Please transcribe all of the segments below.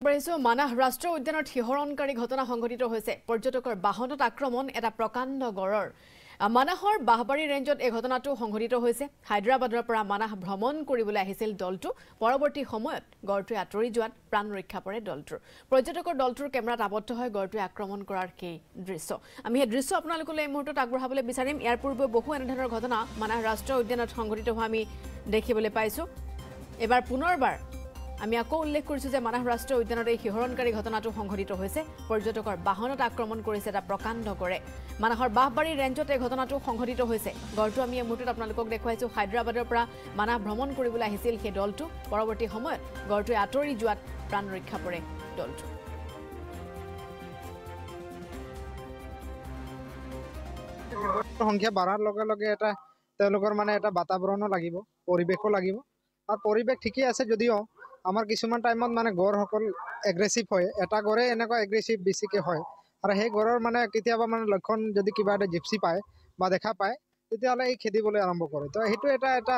আগবাঢ়িছো মানাহ ৰাষ্ট্ৰীয় উদ্যানত শিহৰণকাৰী ঘটনা সংঘটিত হৈছে পৰ্যটকৰ বাহনত আক্ৰমণ এটা প্ৰকাণ্ড গড়ৰ মানাহৰ বাহবাৰী ৰেঞ্জত এই ঘটনাটো সংঘটিত হৈছে হায়দৰাবাদৰ পৰা মানাহ ভ্ৰমণ কৰিবলৈ আহিছিল দলটো পৰৱৰ্তী সময়ত গড়টো আঁতৰি যোৱাত প্ৰাণ ৰক্ষা পৰে দলটোৰ পৰ্যটকৰ দলটোৰ কেমেৰাত আবদ্ধ হৈ গড়টো আক্ৰমণ কৰাৰ কি দৃশ্য আমি এই দৃশ্য আপোনালোকলৈ এই মুহূৰ্তত আগবঢ়াবলৈ বিচাৰিম ইয়াৰ পূৰ্বে বহু এনেধৰণৰ ঘটনা মানাহ ৰাষ্ট্ৰীয় উদ্যানত সংঘটিত হোৱা আমি দেখিবলৈ পাইছো এবাৰ পুনৰবাৰ আমি আকৌ উল্লেখ কৰিছো যে মানাহ ৰাষ্ট্ৰীয় উদ্যানত এই শিহৰণকাৰী ঘটনাটো সংঘটিত হৈছে পৰ্যটকৰ বাহনত আক্ৰমণ কৰিছে এটা প্ৰকাণ্ড গড়ে মানাহৰ বাহবাৰী ৰেঞ্জত এই ঘটনাটো সংঘটিত হৈছে গড়টো আমি এই মুহূৰ্তত আপোনালোকক দেখুৱাইছো হায়দৰাবাদৰ পৰা মানাহ ভ্ৰমণ কৰিবলৈ আহিছিল সেই দলটো পৰৱৰ্তী সময়ত গড়টো আঁতৰি যোৱাত প্ৰাণ ৰক্ষা পৰে দলটো সংখ্যা বাঢ়াৰ লগে লগে এটা তেওঁলোকৰ মানে এটা বাতাবৰণো লাগিব পৰিৱেশো লাগিব আৰু পৰিৱেশ ঠিকই আছে যদিও আমাৰ কিছুমান টাইমত মানে গড়সকল এগ্ৰেছিভ হয় এটা গড়ে এনেকুৱা এগ্ৰেছিভ বেছিকৈ হয় আৰু সেই গড়ৰ মানে কেতিয়াবা মানে লক্ষণ যদি কিবা এটা জিপচি পায় বা দেখা পায় তেতিয়াহ'লে এই খেদিবলৈ আৰম্ভ কৰে তো সেইটো এটা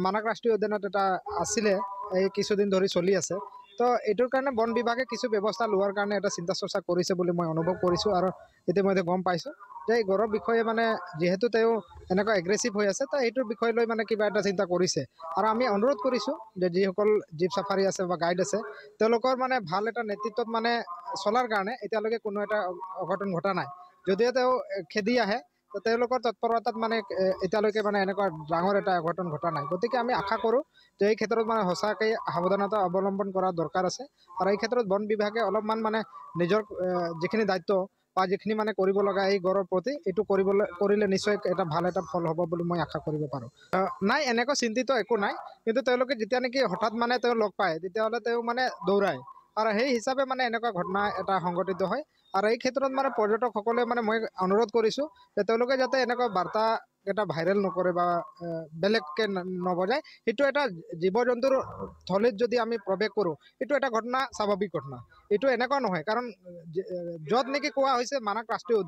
মানাহ ৰাষ্ট্ৰীয় উদ্যানত এটা আছিলে এই কিছুদিন ধৰি চলি আছে তো এইটোৰ কাৰণে বন বিভাগে কিছু ব্যৱস্থা লোৱাৰ কাৰণে এটা চিন্তা চৰ্চা কৰিছে বুলি মই অনুভৱ কৰিছোঁ আৰু ইতিমধ্যে গম পাইছোঁ যে এই গড়ৰ বিষয়ে মানে যিহেতু তেওঁ এনেকুৱা এগ্ৰেছিভ হৈ আছে তো এইটোৰ বিষয় লৈ মানে কিবা এটা চিন্তা কৰিছে আৰু আমি অনুৰোধ কৰিছোঁ যে যিসকল জীপ চাফাৰী আছে বা গাইড আছে তেওঁলোকৰ মানে ভাল এটা নেতৃত্বত মানে চলাৰ কাৰণে এতিয়ালৈকে কোনো এটা অঘটন ঘটা নাই যদিও তেওঁ খেদি আহে তো তেওঁলোকৰ তৎপৰতাত মানে এতিয়ালৈকে মানে এনেকুৱা ডাঙৰ এটা অঘটন ঘটা নাই গতিকে আমি আশা কৰোঁ যে এই ক্ষেত্ৰত মানে সঁচাকৈ সাৱধানতা অৱলম্বন কৰা দৰকাৰ আছে আৰু এই ক্ষেত্ৰত বন বিভাগে অলপমান মানে নিজৰ যিখিনি দায়িত্ব বা যিখিনি মানে কৰিব লগা এই গড়ৰ প্ৰতি এইটো কৰিলে নিশ্চয় এটা ভাল এটা ফল হ'ব বুলি মই আশা কৰিব পাৰোঁ নাই এনেকুৱা চিন্তিত একো নাই কিন্তু তেওঁলোকে যেতিয়া নেকি হঠাৎ মানে তেওঁ লগ পায় তেতিয়াহ'লে তেওঁ মানে দৌৰায় আৰু সেই হিচাপে মানে এনেকুৱা ঘটনা এটা সংঘটিত হয় আৰু এই ক্ষেত্ৰত মানে পৰ্যটকসকলে মানে মই অনুৰোধ কৰিছোঁ যে তেওঁলোকে যাতে এনেকুৱা বাৰ্তা এটা ভাইৰেল নকৰে বা বেলেগকৈ নবজায় সেইটো এটা জীৱ জন্তুৰ থলীত যদি আমি প্ৰৱেশ কৰোঁ এইটো এটা ঘটনা স্বাভাৱিক ঘটনা এইটো এনেকুৱা নহয় কাৰণ য'ত নেকি কোৱা হৈছে মানাহ ৰাষ্ট্ৰীয়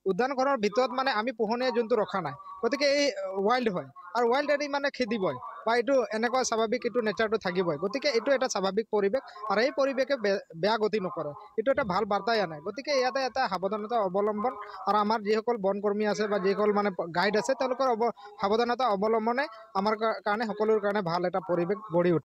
উদ্যানখনৰ ভিতৰত মানে আমি পোহনীয়া জন্তু ৰখা নাই গতিকে এই ৱাইল্ড হয় আৰু ৱাইল্ড এৰি মানে খেদিবই বা এইটো এনেকুৱা স্বাভাৱিক এইটো নেচাৰটো থাকিবই গতিকে এইটো এটা স্বাভাৱিক পৰিৱেশ আৰু এই পৰিৱেশে বেয়া গতি নকৰে এইটো এটা ভাল বাৰ্তাই আনে গতিকে ইয়াতে এটা সাৱধানতা অৱলম্বন আৰু আমাৰ যিসকল বনকৰ্মী আছে বা যিসকল মানে গাইড আছে তেওঁলোকৰ সাৱধানতা অৱলম্বনে আমাৰ কাৰণে সকলোৰ কাৰণে ভাল এটা পৰিৱেশ গঢ়ি উঠে